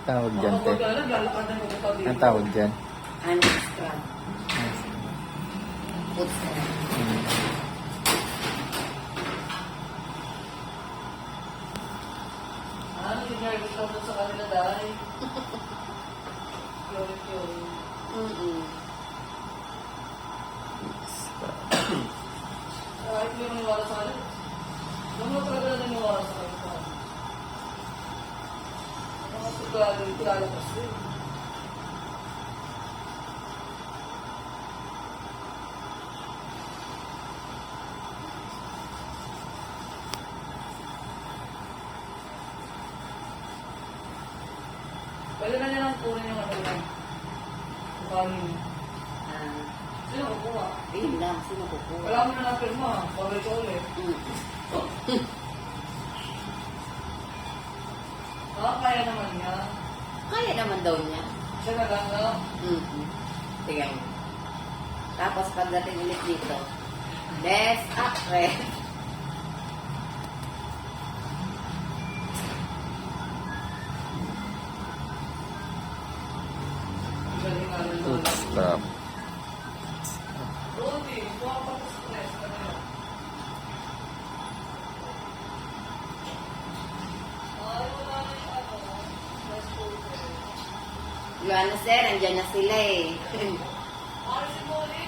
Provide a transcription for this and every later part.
tawag dyan, te? Lalakad na yung dito. Ang tawag dyan? Ano, scrub. Foot scrub. Ano yung nervous lang sa kanila dahil? Yun. Kahit may maniwala sa kanila. Nung mo talaga na naniwala sa kanila. Mga sigurado yung kilalakas din. Pwede na niya lang kunin yung ano lang. Kanin. Sino kukuha? Ayun lang, sino kukuha? Wala mo na na-firma. Pagay ka ulit. Kaya naman niya. Kaya naman daw niya. Siya na lang, no? Tingnan mo. Tapos pagdating ulit dito, best actress. Galing nga rin. Footstep. Rodi, buha pa sa stress. Ano yun? Ay, wala na yung ano. Stress cooker. Yung ano sir, andyan na sila eh. Ay, si Molly.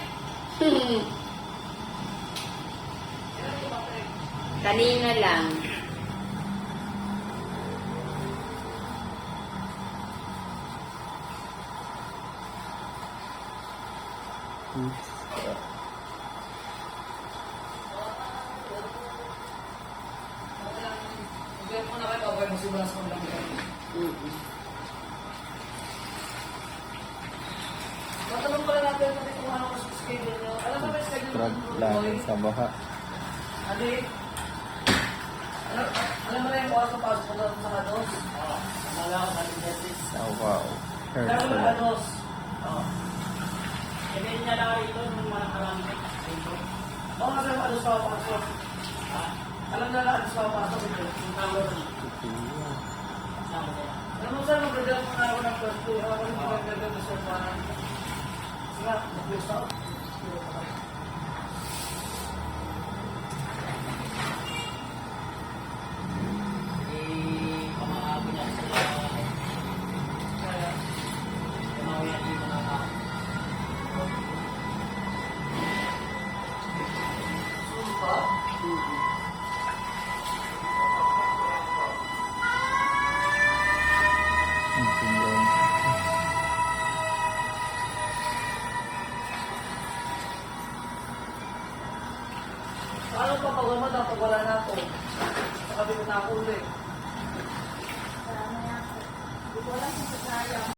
Ilan yung battery? Kanina lang. Footstep. Hindi mo na kayo kabay mo si Blas mo lang yan. Matanong pala natin kung ano sa schedule nyo. Alam mo ba yung schedule Trag ng lang Molly? sa baha. Adi? Alam mo na yung oras na pasok ko doon sa Kados? Oo. Namala ko sa dentist. Oh, wow. Alam mo na Hurtful. Kados? Oo. Sabihin niya lang rito nung walang karami dito. Oo, kasi yung Kados pa pasok. Alam na lang Kados pa pasok. Yung tawag ko niya. Kasama ko yan. Alam mo sir, mag-reserve mo na ako ng first tour. Ako rin mag-reserve ng first tour. Sige, mag-first out. Pamahabo niya sa Kaya, pamahawi niya dito na ako. sumpa. Paano pa pag wala na ako? Sa kabit na ako ulit. Wala na ako. Hindi ko alam kung sa sayang.